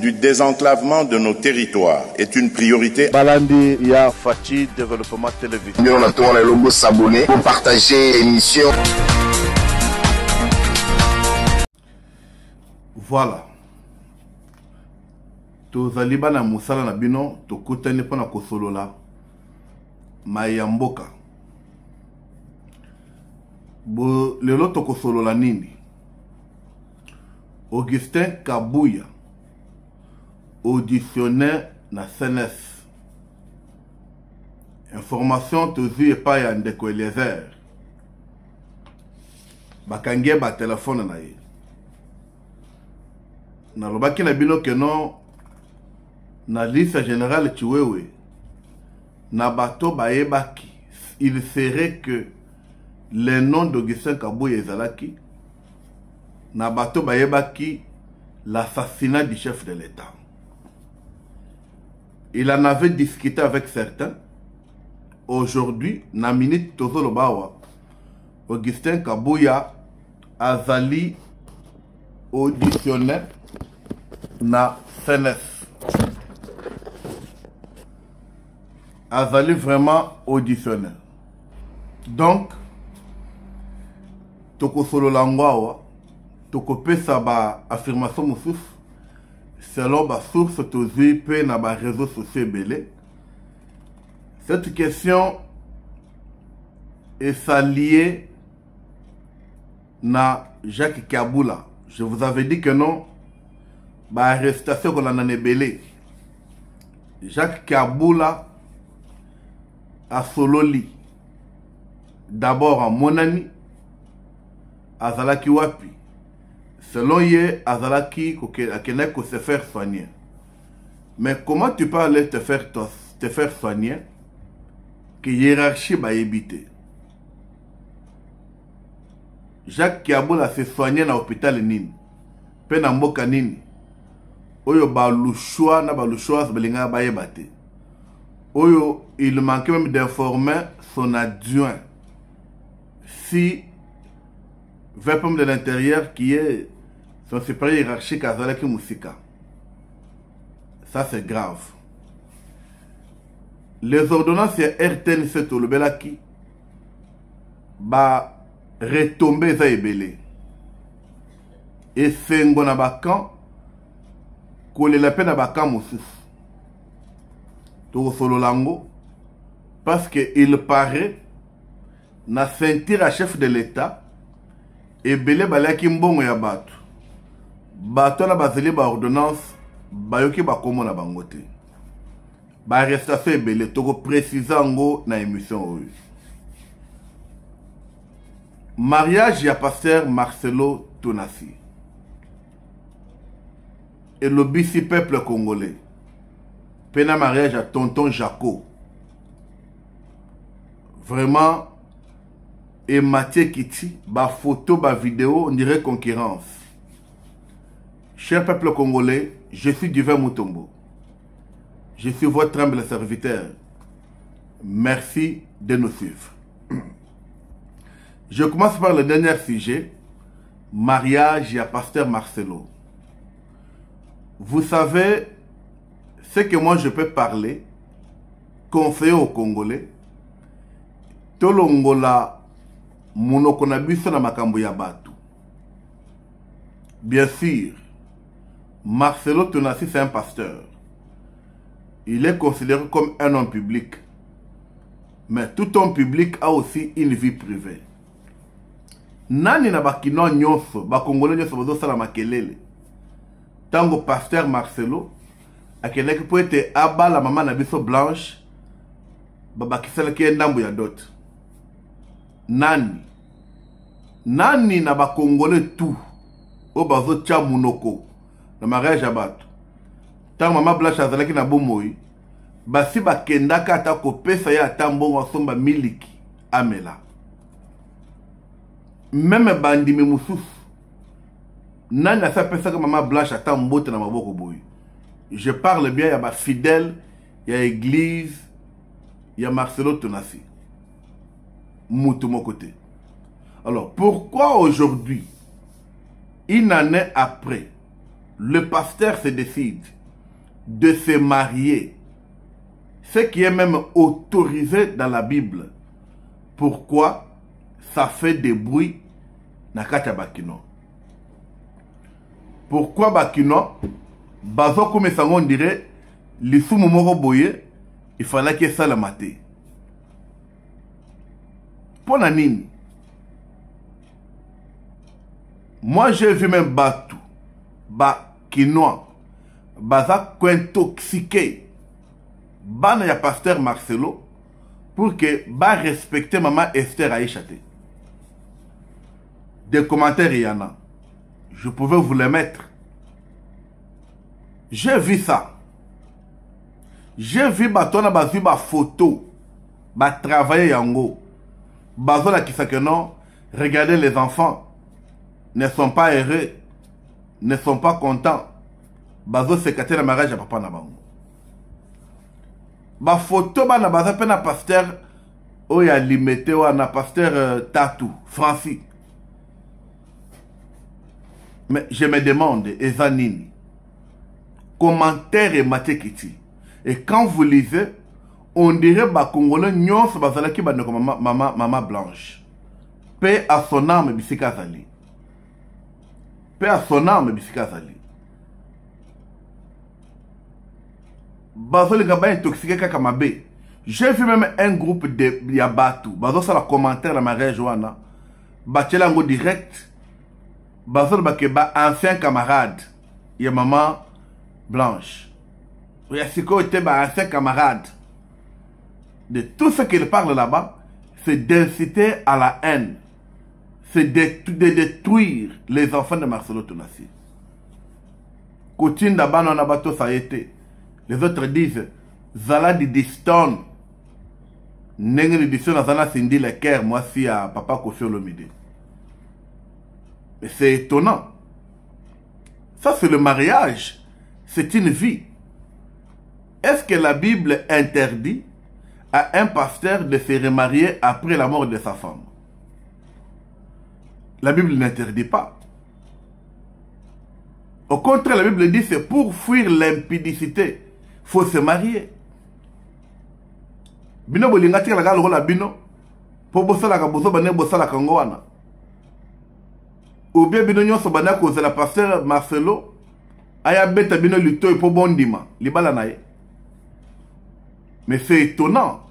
du désenclavement de nos territoires est une priorité. Balandi ya Fachi Développement Télévision. Nous avons le logo s'abonner pour partager l'émission. Voilà. Tozali bana musala na bino tokutani pona kosolola mayamboka. Bo lelo tokosolola nini? Augustin Kabuya auditionné na CNS. Information tozu epai ya Ndeko Eliezer. Bakangie ba telefone na ye. Na lobaki na bino ke non na liste générale Chiwewe na bato bayebaki il serait que le nom d'Augustin Kabuya ezalaki na bato bayebaki l'assassinat du chef de l'État. Il en avait discuté avec certains. Aujourd'hui, na minute tozolo bawa, Augustin Kabuya azali auditionné na CNS. Azali vraiment auditionné. Donc, toko solo langwawa, toko pesa ba affirmation moussouf, selon ba source tozi pe na ba réseaux sociaux belé. Cette question est liée na Jacques Kabula. Je vous avais dit que non, ba arrestation qu'on en a belé. Jacques Kabula a sololi. D'abord en Monani, azalaki wapi. Selon ye, azalaki akene ko se faire soigner. Mais comment tu peux aller te faire soigner que hiérarchie va éviter? Jacques Kabula se soigné na hôpital nini. Pe na mboka nini. Oyo ba lushwa na ba lushwa belinga ba yebate. Oyo il manquait même d'informer son adjoint. Si VPM de l'intérieur qui est son supérieur hiérarchique à Zalaki Moussika. Ça c'est grave. Les ordonnances RTNC Tolobelaki ba retomber za ebele. Et c'est ngona bakan kole la peine à bakan moussouf. Toko solo lango parce que il paraît na sentir à chef de l'État et belé balaki mbongo ya bato. Bato na bazeli ba ordonnance bayoki ba komo na bangote. Ba arrestation ebele toko préciser ngo na émission oyo. Mariage ya pasteur Marcelo Tonassi. Et le BC peuple congolais. Pena mariage à tonton Jaco. Vraiment et Mathieu Kiti, ba photo, ba vidéo, on dirait concurrence. Cher peuple congolais, je suis Divin Mutombo. Je suis votre humble serviteur. Merci de nous suivre. Je commence par le dernier sujet, mariage à pasteur Marcelo. Vous savez ce que moi je peux parler, conseiller aux Congolais, tolongola monokona biso na makambo ya batu. Bien sûr, Marcelo Tonassi c'est un pasteur. Il est considéré comme un homme public. Mais tout homme public a aussi une vie privée. Nani na bakino nyonso, bakongole nyonso bozo sala makelele. Tango pasteur Marcelo, akeneki po ete abala mama na biso Blanche, babakisela ki ndambo ya dot. Nani na bakongole tout o bazo tia munoko na mariage ya bato. Tango mama Blanche azalaki na bomoi, basi bakendaka ata kopesa ya ata mbongo asomba miliki amela. Même bandimi moussouf nani asa pesa ka mama Blanche ata mbote na maboko boy. Je parle bien ya ba fidèle ya église ya Marcelo Tonassi. Moutou mon côté. Alors pourquoi aujourd'hui, une année après, le pasteur se décide de se marier, ce qui est même autorisé dans la Bible. Pourquoi ça fait des bruits na kati ya bakino? Pourquoi bakino bazo comme ça on dirait lisumu moko boye il fallait que ça la mate. Pona nini? Moi j'ai vu même Batu bakinois baza intoxiqué bana ya pasteur Marcelo pour que ba respecter maman Esther Aïchate. Des commentaires il y en a. Je pouvais vous les mettre. J'ai vu ça. J'ai vu batona bazu ba photo ba travailler yango. Bazola qui sait que non, regardez les enfants ne sont pas heureux, ne sont pas contents. Bazo sekate na mariage à papa na bango. Ba photo ba na baza pe na pasteur oya limité wa na pasteur Tatou Francis. Mais je me demande, Ezanini, commentaire et matekiti. Et quand vous lisez, on dirait que Congolais nyons bazala ki banoko mama Blanche. Paix à son âme bisika zali. Paix à son âme bisika zali. Bazoli gaba intoxiqué kaka mabe. J'ai vu même un groupe de Yabatu. Bazo ça la commentaire la mariage wana. Batela ngo direct. Bazol Bakeba, ancien camarade, il y a maman Blanche. Il y a Siko était ancien camarade. De tout ce qu'il parle là-bas, c'est d'inciter à la haine. C'est de détruire les enfants de Marcelo Tonassi. Koutine d'Aban en abato ça a été. Les autres disent, Zala di Diston. Nengue di Diston a Zala Cindy le Caire, moi si à Papa Kofi Olomide. Mais c'est étonnant. Ça, c'est le mariage. C'est une vie. Est-ce que la Bible interdit à un pasteur de se remarier après la mort de sa femme? La Bible n'interdit pas. Au contraire, la Bible dit c'est pour fuir l'impudicité. Il faut se marier. Bino bolinga tika la galo bino. Po bosala ka boso bane bosala kangoana. Ou bien bino nyonso bana cause la pasteur Marcelo aya beta bino luto po bondima libala nae. Mais c'est étonnant.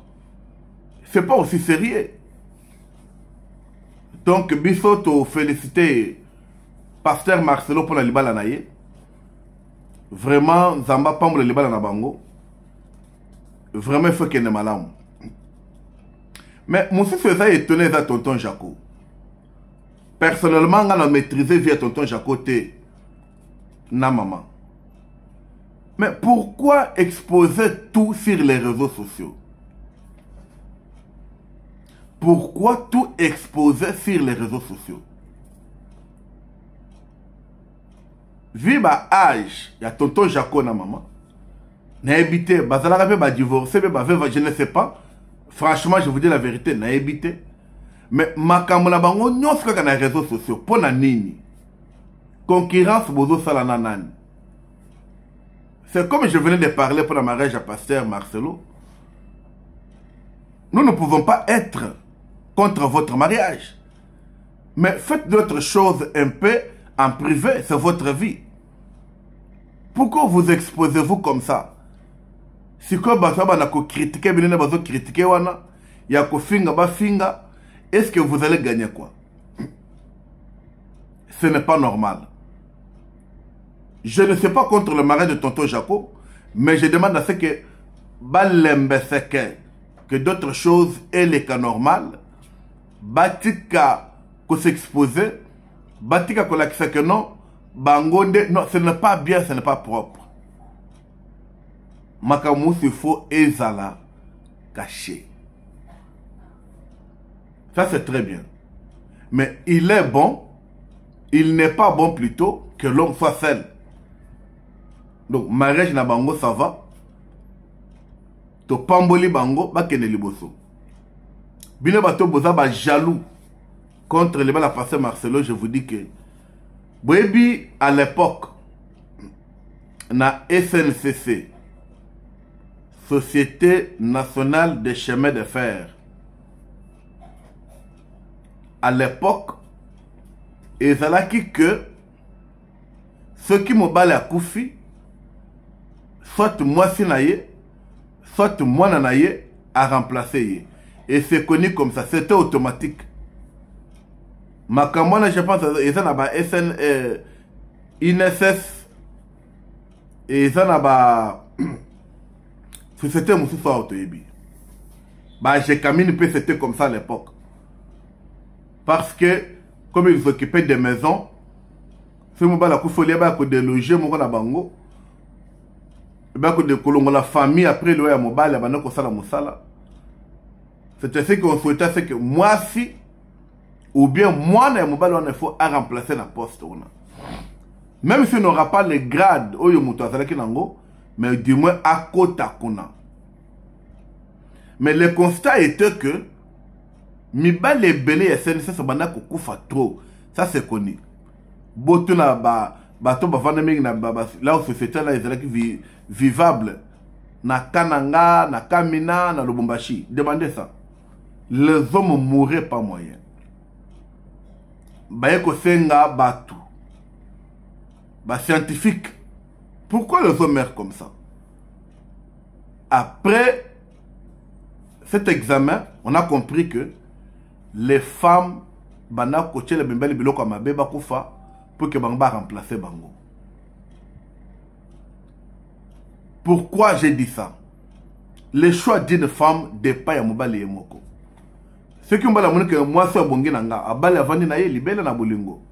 C'est pas aussi sérieux. Donc bisoto féliciter pasteur Marcelo pour la libala nae. Vraiment zamba pambo libala na bango. Vraiment il faut qu'il ne malamu. Mais mon fils faisait étonner à tonton Jaco. Personnellement, on a maîtrisé via tonton Jacoté, na maman. Mais pourquoi exposer tout sur les réseaux sociaux? Pourquoi tout exposer sur les réseaux sociaux? Vu ma âge, il y a tonton Jaco na maman. N'a évité, bazala ba divorcé, je ne sais pas. Franchement, je vous dis la vérité, n'a évité. Mais makambo na bango nyonso kaka na réseaux sociaux pona nini concurrence bozo sala na nani. C'est comme je venais de parler pour le mariage à pasteur Marcelo. Nous ne pouvons pas être contre votre mariage, mais faites d'autres choses un peu en privé, c'est votre vie. Pourquoi vous exposez-vous comme ça? Si quoi basaba na ko critiquer binene bazo critiquer wana ya ko finga ba finga. Est-ce que vous allez gagner quoi? Ce n'est pas normal. Je ne suis pas contre le mariage de tonton Jaco, mais je demande à ce que que d'autres choses aient les cas normal, batika ko s'exposer, batika ko lakisa que non, bangonde, non, ce n'est pas bien, ce n'est pas propre. Makamou il faut ezala caché. Ça, c'est très bien. Mais il est bon, il n'est pas bon plutôt que l'homme soit seul. Donc, mariage na bango, ça va. To pamboli bango, ba kene liboso. Bine bato boza ba jaloux contre les la pasteur Marcelo, je vous dis que Boebi, à l'époque, na SNCC, Société Nationale des Chemins de Fer. À l'époque, ezalaki que ceux qui mobile à Koufi, soit moi sinaye, soit moi nanaye, a remplacé. Et c'est connu comme ça, c'était automatique. Makamwana, je pense, ils ont ba SN, INSS, et ils ont ba société Moussoufa Autoyebi. Bah, j'ai camine peu, c'était comme ça à l'époque. Parce que, comme ils s'occupaient des maisons, ce mobile à Koufolia, bah, que des loger, mon na bango, bah, que des colons, la famille, après, le mobile, bah, non, ça la moussala. C'était ce qu'on souhaitait, c'est que moi, si, ou bien moi, le mobile, on faut à remplacer la poste. Même si on n'aura pas les grades, mais du moins à côté à. Mais le constat était que Miba les belés SNC ça bana kufa trop. Ça c'est connu. Boto na bato bavana mingi na là où société là est vivable. Na Kananga, na Kamina, na Lubumbashi. Demandez ça. Les hommes mourraient pas moyen. Bayeko senga batu. Bah scientifique. Pourquoi les hommes meurent comme ça? Après cet examen, on a compris que les femmes bana coaché le bimbali biloko mabe bakufa pour que banga remplacer bango. Pourquoi j'ai dit ça? Le choix d'une femme dépend ya mobali yemoko. Ce qui mbala mona que moi so bongi nanga abali avandi na ye libela na bolingo.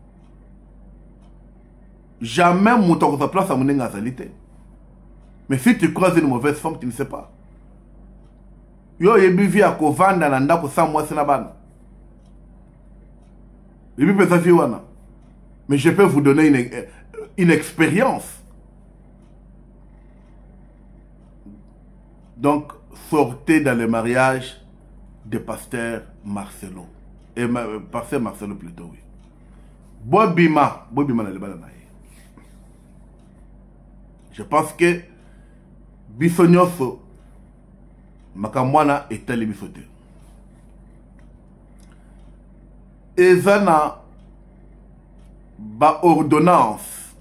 Jamais mouton ko sa place à monenga salite. Mais si tu croises une mauvaise femme, tu ne sais pas. Yo yebi vi akovanda na ndako sa mwasi na bana. Yebi pesa fi wana. Mais je peux vous donner une expérience. Donc, sortez dans le mariage de pasteur Marcelo. Et pasteur Marcelo plutôt, oui. Bobima na le bana. Je pense que Bissonyoso Makamwana est allé bisote. Ezana ba ordonnance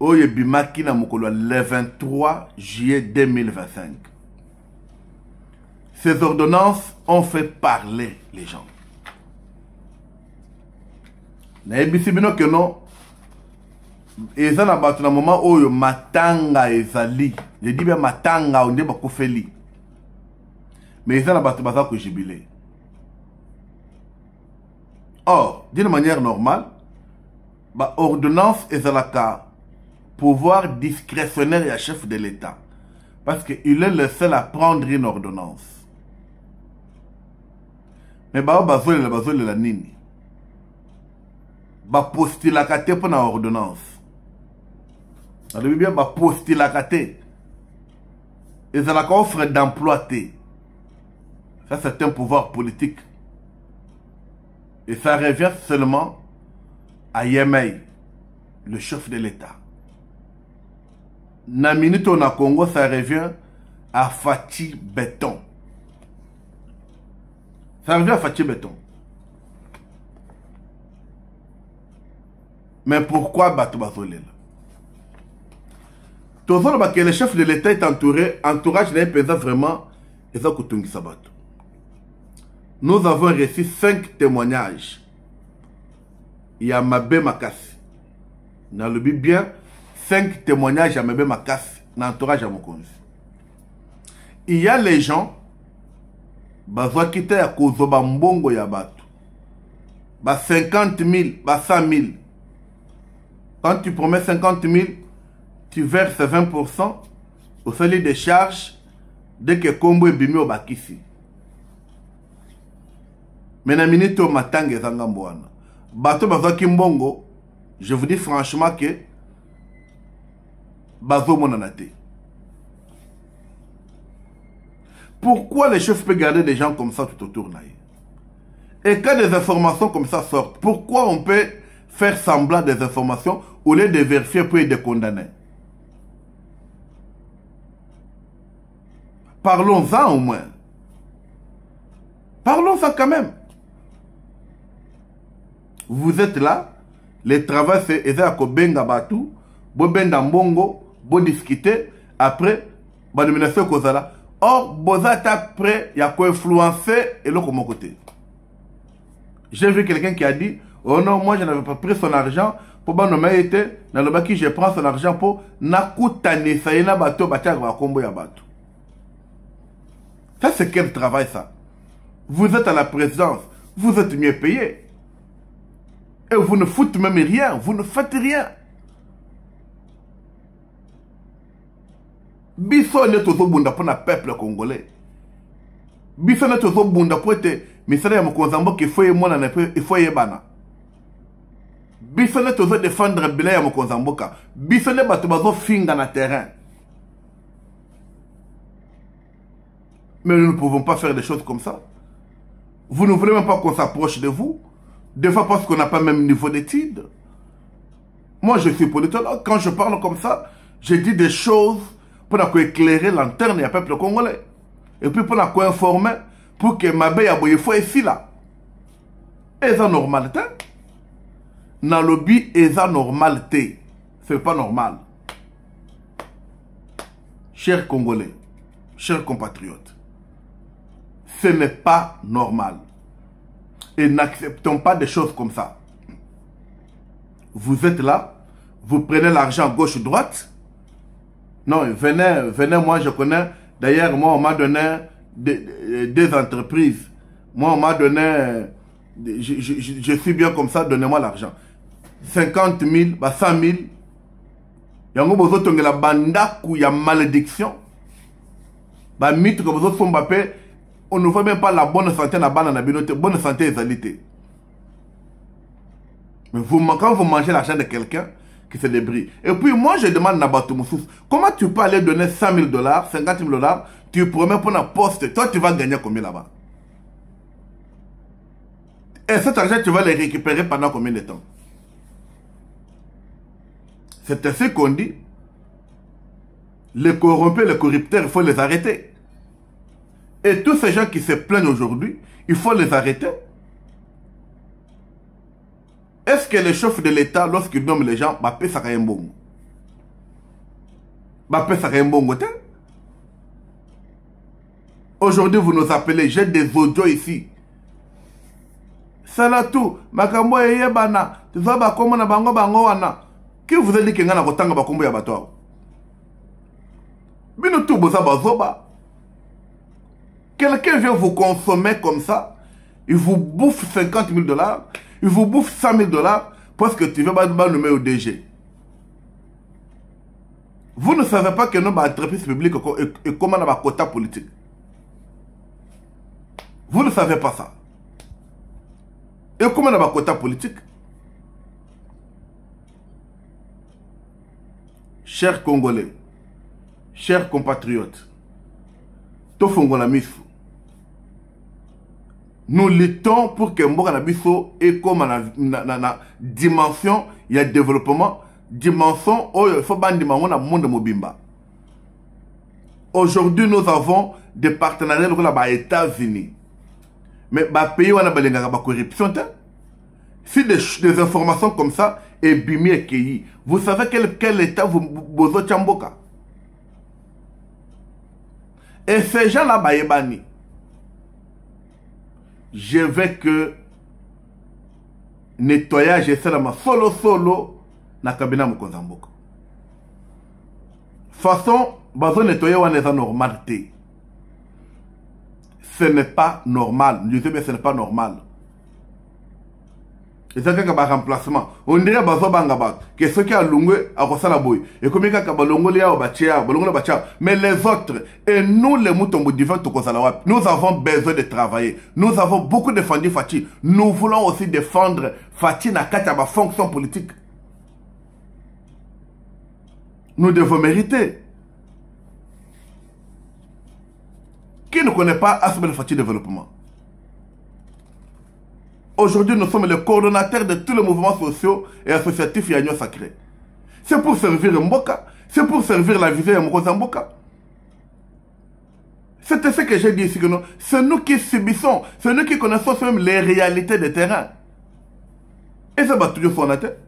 Oye bimaki na mokolo le 23 juillet 2025. Ces ordonnances ont fait parler les gens. Na ebisi bino que non. Ezana batu na moment oyo matanga ezali. Je dis bien matanga onde bakofeli. Mais ezana batu baza ko jubilé. Or, d'une manière normale, ba ordonnance ezalaka pouvoir discrétionnaire à chef de l'État. Parce qu'il est le seul à prendre une ordonnance. Mais ba bazole la nini. Ba postilaka te pour na ordonnance. Ça veut bien ba postilaka te. Et ça la offre d'emploi te. Ça c'est un pouvoir politique. Et ça revient seulement à Yemei, le chef de l'État. Na minute na Congo, ça revient à Fati Béton. Ça revient à Fati Béton. Mais pourquoi Bato Bazolel? Tout ça, parce que le chef de l'État est entouré, entourage n'est pas vraiment, et ça coûte Sabato. Nous avons reçu 5 témoignages. Il y a Mabé Makassi. Dans le but bien, 5 témoignages à Mabé Makassi, dans l'entourage à Mokonzi. Il y a les gens, bazwa kita ya kozoba mbongo ya batu. Ba 50 000, ba 100 000. Quand tu promets 50 000, tu verses 20% au salaire des charges dès que Kombo est bimi au bakisi. Mais na minute au matanga zangambouana. Bato bazwa kimbongo, je vous dis franchement que bazo monanate. Pourquoi les chefs peuvent garder des gens comme ça tout autour? Et quand des informations comme ça sortent, pourquoi on peut faire semblant des informations au lieu de vérifier puis de condamner. Parlons-en au moins. Parlons-en quand même. Vous êtes là, les travaux c'est Ezako Benga Batou, Bobenda Mbongo, Bo discuter, après, la nomination Kozala. Or, vous êtes prêt, il y a quoi influencer et l'autre de mon côté. J'ai vu quelqu'un qui a dit, oh non, moi je n'avais pas pris son argent pour nommer été, dans le baki je prends son argent pour nakutane saïna bateau, batiagwa kombo ya bateau. Ça c'est quel travail ça? Vous êtes à la présidence, vous êtes mieux payé. Et vous ne foutez même rien, vous ne faites rien. Biso ne tozo bunda pour le peuple congolais. Biso ne tozo bunda pour être misère ya mokonzambo qui faut yemona na il faut yebana. Biso ne tozo défendre bila ya mokonzambo ka. Biso ne bato bazo finga na terrain. Mais nous ne pouvons pas faire des choses comme ça. Vous ne voulez même pas qu'on s'approche de vous. Des fois parce qu'on n'a pas le même niveau d'études. Moi, je suis politologue. Quand je parle comme ça, je dis des choses pour éclairer l'antenne du peuple congolais. Et puis pour informer, pour que ma belle aboye faut ici là. Et ça normalité. Dans le lobby, et ça normalité. C'est pas normal. Chers Congolais, chers compatriotes, ce n'est pas normal. Et n'acceptons pas des choses comme ça. Vous êtes là, vous prenez l'argent gauche-droite. Non, venez, moi je connais. D'ailleurs, moi on m'a donné des entreprises. Moi on m'a donné, je suis bien comme ça, donnez-moi l'argent. 50 000, 100 000. Il y a un besoin de la banda où il y a malédiction. Mythe que vous autres Mbappé. On ne voit même pas la bonne santé dans la bonne santé égalité. Mais quand vous mangez l'argent de quelqu'un qui se débrouille. Et puis moi je demande à Batumoussous, comment tu peux aller donner 100 000 $, 50 000 $, tu promets pour un poste, toi tu vas gagner combien là-bas? Et cet argent tu vas le récupérer pendant combien de temps? C'est ainsi qu'on dit. Les corrompus, les corrupteurs, il faut les arrêter. Et tous ces gens qui se plaignent aujourd'hui, il faut les arrêter. Est-ce que les chefs de l'État, lorsqu'ils nomment les gens, Bappé Sarayembongo? Bappé Sarayembongo, aujourd'hui, vous nous appelez, j'ai des audios ici. Salatou, Makambo et Yebana, tu vois, Bakomo na Bango Bango wana. Qui vous a dit que vous avez un Bakombo Yabato? Binotou Boza Bazoba. Quelqu'un vient vous consommer comme ça, il vous bouffe 50 000 $, il vous bouffe 100 000 $ parce que tu veux pas nommer au DG. Vous ne savez pas que nos entreprises publiques et comment on a un quota politique. Vous ne savez pas ça. Et comment on a un quota politique? Chers Congolais, chers compatriotes, Tofongola Mifu. Nous luttons pour que Mboka Nabiso ait comme la dimension, il y a développement, dimension, il faut ban dimension dans le monde mobimba. Aujourd'hui, nous avons des partenariats avec les États-Unis. Mais les pays où on a la corruption, si des informations comme ça est bimé et cueilli, vous savez quel État vous avez Mboka? Et ces gens-là, Bayebani. Je veux que nettoyage et ça solo na kabina Mokonzamboka. Façon, bazo nettoyer on est en normalité. Ce n'est pas normal. Je sais bien ce n'est pas normal. Et ça c'est un remplacement. On dirait bazo bangaba que ceux qui a lungwe à kosala boy. Et comme ka balongo lia au bachia, balongo bachia. Mais les autres et nous les moutons divins to kosala nous avons besoin de travailler. Nous avons beaucoup défendu Fati. Nous voulons aussi défendre Fati na kata ba fonction politique. Nous devons mériter. Qui ne connaît pas Asbel Fati développement? Aujourd'hui, nous sommes les coordonnateurs de tous les mouvements sociaux et associatifs Yagnon Sacré. C'est pour servir Mboka, c'est pour servir la visée de Mboka. C'était ce que j'ai dit ici, que c'est nous qui subissons, c'est nous qui connaissons même les réalités des terrains. Et ça va toujours sur la tête.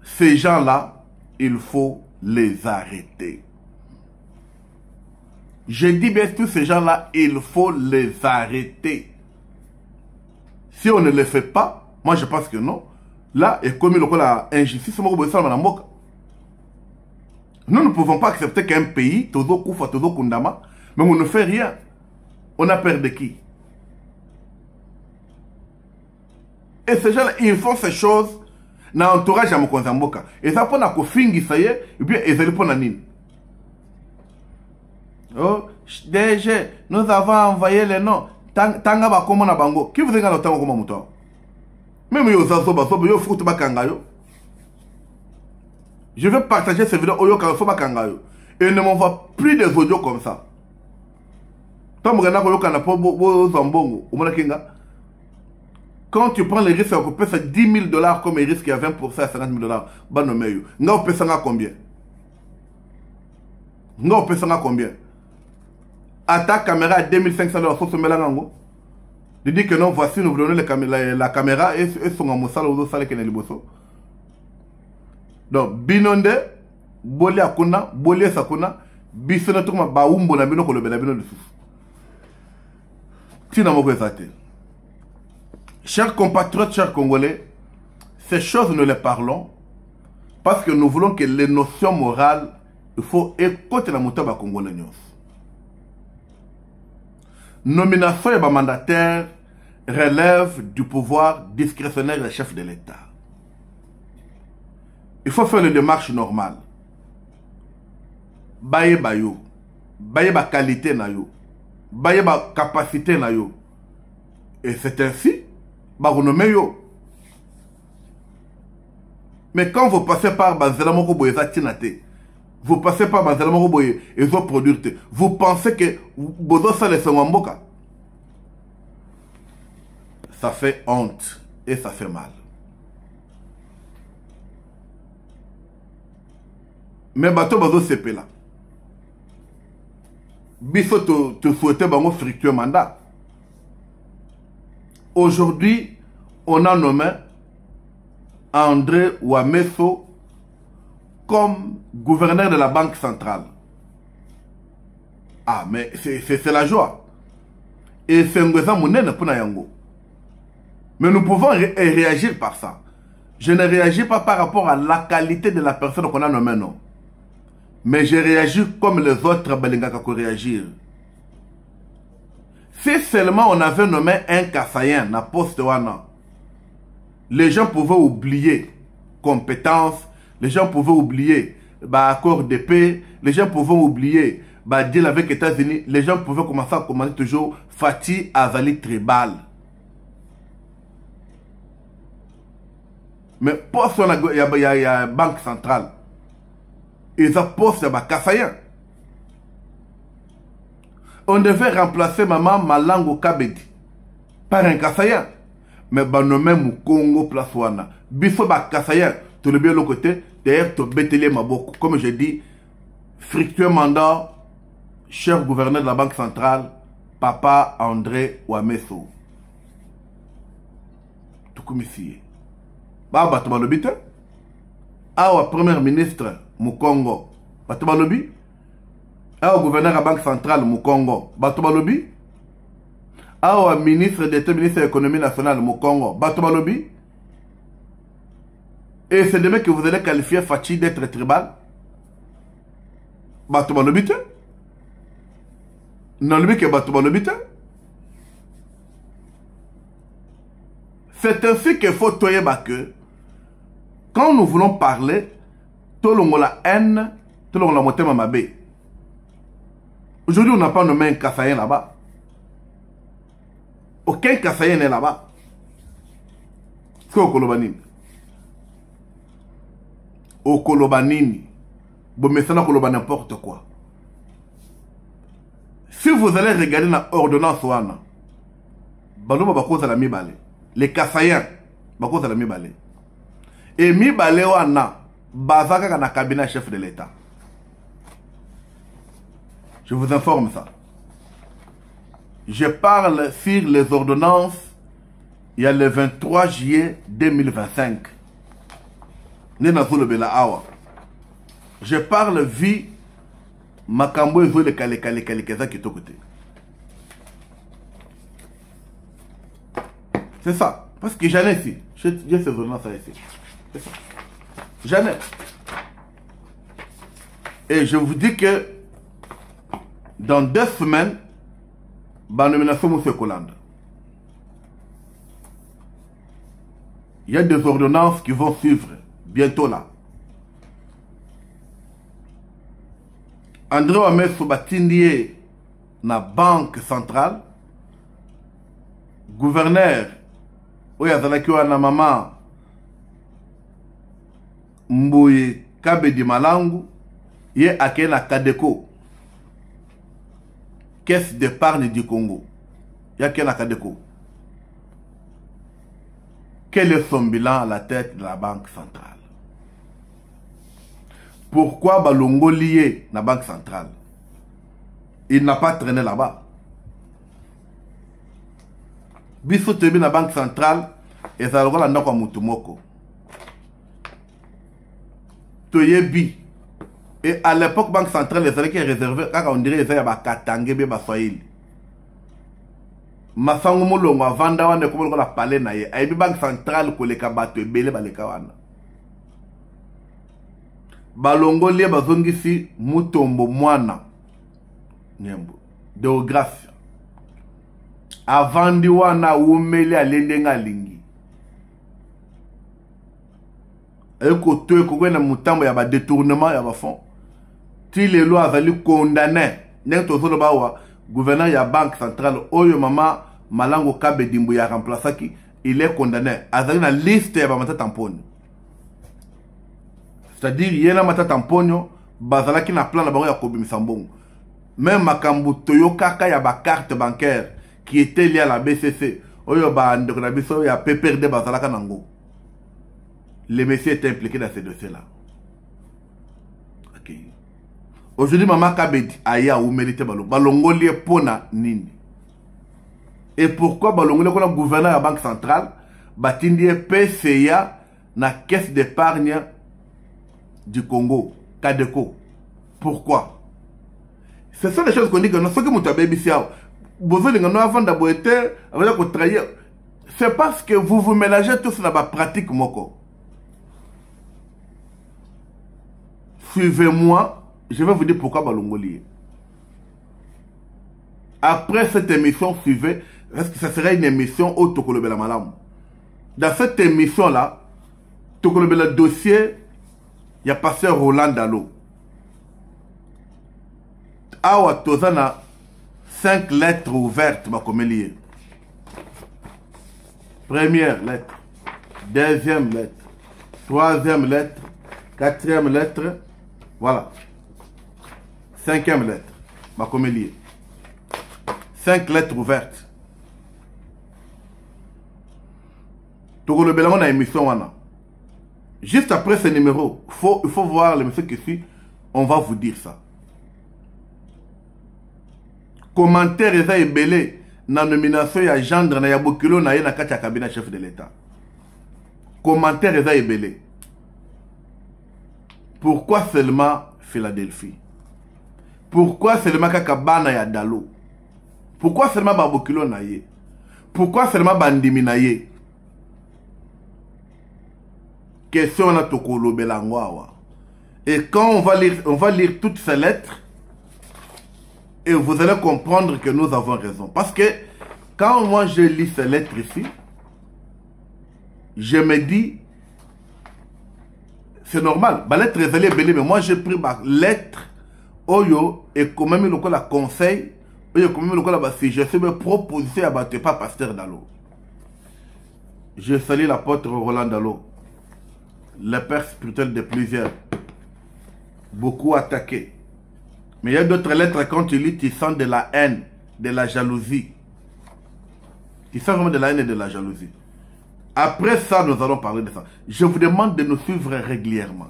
Ces gens-là, il faut les arrêter. Je dis bien tous ces gens-là, il faut les arrêter. Si on ne le fait pas, moi je pense que non. Là, et comme il y a injustice, nous ne pouvons pas accepter qu'un pays, Todo Koufa, Todo Kundama, mais on ne fait rien. On a peur de qui? Et ces gens-là, ils font ces choses dans l'entourage de Mokonzamboka. Et ça, pour qu'on finisse, ça y est, et puis ils ont pour nani. Oh, DG, nous avons envoyé les noms. Tanga ba komo na bango. Qui vous a tango comme mouton? Même yo zazo ba sobo yo fruit ba kangayo. Je vais partager ces vidéos oyo ka ba kangayo. Et ne m'envoie plus des audios comme ça. Tant que na ko kana po bo zambongo, o mona kinga. Quand tu prends les risques à couper, c'est 10 000 $ comme les risques, il y a 20% à 50 000 $. Bah non, mais nga on peut s'en à combien? Nga on peut s'en à combien? À ta caméra à 2500 $, sur ce mélange. Il dit que non, voici, nous vous donnons la caméra et son amossal aux autres salles qui n'est pas bosso. Donc, binonde, bolé akuna, bolé sakuna, bisona tourma baumbo na bino kolobe na bino de sous. Tina mo kwezate. Chers compatriotes, chers Congolais, ces choses nous les parlons parce que nous voulons que les notions morales, il faut écouter la montée congolais. Nomination et mandataire relève du pouvoir discrétionnaire des chefs de l'État. Il faut faire les démarches normales. Baye bayo, baye ba qualité na yo, baye ba capacité na yo. Et c'est ainsi, ba renommé yo. Mais quand vous passez par Banzelamoko Boyeza Tinate, vous passez par Banzelamoko Boye et vos produits, vous pensez que Bozo Sale Songwamboka, ça fait honte et ça fait mal. Mais bateau Bozo CP là. Biso te souhaitait un fructueux mandat. Aujourd'hui, on a nommé André Ouamesso comme gouverneur de la Banque centrale. Ah, mais c'est la joie. Et c'est un gouvernement mounene pour Nayango. Mais nous pouvons réagir par ça. Je ne réagis pas par rapport à la qualité de la personne qu'on a nommée, non. Mais je réagis comme les autres Balingaka qui réagir. Si seulement on avait nommé un Kassayen na poste wana, les gens pouvaient oublier compétences, les gens pouvaient oublier accord de paix, les gens pouvaient oublier deal avec les États-Unis, les gens pouvaient commencer à commander toujours Fatih Azali Tribal. Mais poste il y a Banque centrale. Ils ont poste à Kassayen. On devait remplacer maman Malango Kabedi par un Kassayen. Mais nommé Mukongo place wana. Biso ba Kassayen, tout le bien l'autre côté, derrière to bétélé maboko. Comme je dis, fructueux mandat, cher gouverneur de la Banque centrale, Papa André Ouamesso. Tout comme ici. Bah, Batouba Lobite. Awa premier ministre Mukongo. Batouba Lobi. Awa gouverneur de la Banque centrale Mukongo. Batouba Lobi. Awa ministre d'État, ministre de l'économie nationale Mukongo. Batouba Lobi. Et c'est demain que vous allez qualifier Fatih d'être tribal. Batouba Lobite. Non, lui que Batouba Lobite. C'est ainsi qu'il faut toyer que quand nous voulons parler, tout le monde la haine, tout le monde la montée à Mabé. Aujourd'hui, on n'a pas nommé un Kassayen là-bas. Aucun Kassayen n'est là-bas. C'est au Kolobanini. Au Kolobanini. Bon, mais ça n'a pas n'importe quoi. Si vous allez regarder l'ordonnance, Baloba Bako Zalami Balé. les Kassaïens, bako zala mibale. Et mibale wana, bazaka kana cabinet chef de l'État. Je vous informe ça. Je parle sur les ordonnances, il y a le 23 juillet 2025. Je parle vie makambo ezo le kale qui côté. C'est ça. Parce que j'en ai ici. J'ai ces ordonnances ici. C'est ça. J'en ai. Et je vous dis que dans 2 semaines, la nomination M. Kolanda. Il y a des ordonnances qui vont suivre bientôt là. André Ouamé Soubatindie na Banque Centrale, gouverneur, Oyazalaki na maman Mbouye Kabedi Malangu, ye ake na Kadeko, caisse d'épargne du Congo. Yake na Kadeko. Quel est son bilan à la tête de la Banque Centrale? Pourquoi Balongo lié la Banque Centrale? Il n'a pas traîné là-bas. Biso tebi la Banque Centrale et ça la ndako mutumoko. Toyebi. Et à l'époque Banque Centrale les allaient qui réservé quand on dirait les ba Katangé be ba Swahili. Masango molongo avanda wana ko la palais na ye. Aibi Banque Centrale ko le kabato ebele baleka wana. Balongo lie bazongisi mutombo mwana nyembo Deogracia avandi wana umeli alende ngalingi eko to eko kwena mutambo ya ba détournement ya ba fond ti lelo azali condamné neto zolo bawa gouverneur ya Banque Centrale oyo mama Malango Kabedi Mbouye ya remplaçaki il est condamné azali na liste ya ba mata tamponi. C'est-à-dire, il y a un tamponio, bazalaki na plan na bango ya kobimisa mbongo. Même makambu toyokaka ya ba carte bancaire qui était liée à la BCC, oyo ba ndeko na biso ya PPRD bazalaka nango. Le monsieur est impliqué dans ces dossiers-là. Ok. Aujourd'hui, maman Kabedi aya ou mérite balongo lié pona nini. Et pourquoi balongo lié le gouverneur de la Banque Centrale batindi PCA na caisse d'épargne du Congo, Kadeko. Pourquoi? Ce sont les choses qu'on dit que nous sommes tous les ici. C'est parce que vous mélangez tous dans la pratique moko. Suivez-moi, je vais vous dire pourquoi Balongoli. Après cette émission, suivez, est-ce que ça serait une émission au Tokolobela Malam? Dans cette émission-là, Tokolobela dossier, il y a pasteur Roland Dalo. Awa tozana 5 lettres ouvertes, ma comélie. Première lettre, deuxième lettre, troisième lettre, quatrième lettre, voilà. 5e lettre, ma comélie. 5 lettres ouvertes. Togo le Bélamon a émission wana. Juste après ce numéro, il faut voir le monsieur qui suit, on va vous dire ça. Commentaire eza ebele na nomination ya gendre na ya bokilo na ye na kati ya cabinet chef de l'État. Commentaire eza ebele. Pourquoi seulement Philadelphie? Pourquoi seulement Kakabana ya Dalo? Pourquoi seulement Babokilo na ye? Pourquoi seulement Bandimi na ye? Question na Tokolo Belangwawa. Et quand on va lire toutes ces lettres, et vous allez comprendre que nous avons raison. Parce que quand moi je lis ces lettres ici, je me dis, c'est normal, ma lettre est belle, mais moi j'ai pris ma lettre, oyo, et quand même le la conseil, oyo, quand même le la si je suis me proposition à battre pas pasteur Dalo. Je salue l'apôtre Roland Dalo, le père spirituel de plusieurs, beaucoup attaqué. Mais il y a d'autres lettres, quand tu lis, tu sens de la haine, de la jalousie. Tu sens vraiment de la haine et de la jalousie. Après ça, nous allons parler de ça. Je vous demande de nous suivre régulièrement.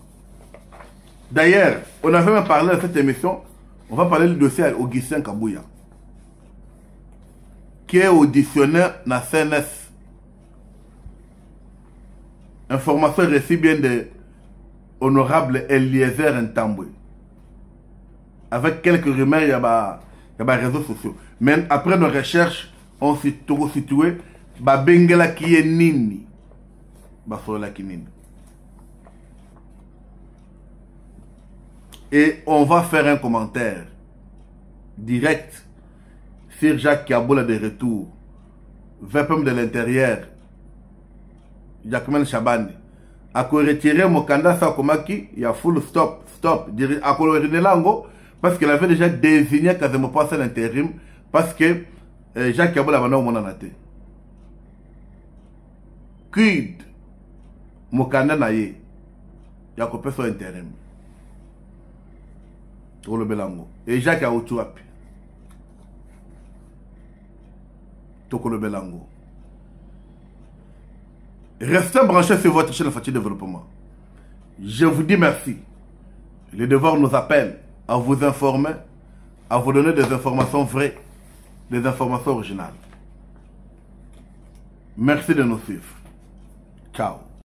D'ailleurs, on avait même parlé de cette émission. On va parler du dossier à Augustin Kabouya, qui est auditionné dans la CNS. Information reçue bien de honorable Eliezer Ntambwe. Avec quelques rumeurs, il y a des réseaux sociaux. Mais après nos recherches, on s'est situé. Bengela qui est nini. Basola qui nini. Et on va faire un commentaire direct sur Jacques Kiaboula de retour. VPM de l'intérieur. Jacquemin Chabani. A retirer mon candidat Sakomaki, il y a full stop. A retirer l'ango parce qu'il avait déjà désigné quasiment pas l'intérim parce que Jacques Kiaboula va nous monter. Quid mon candidat naïe, il y a coupé son intérim. Pour le Belango. Et Jacques a Otuapi. Toko le Belango. Restez branchés sur votre chaîne Fati Développement. Je vous dis merci. Le devoir nous appelle à vous informer, à vous donner des informations vraies, des informations originales. Merci de nous suivre. Ciao.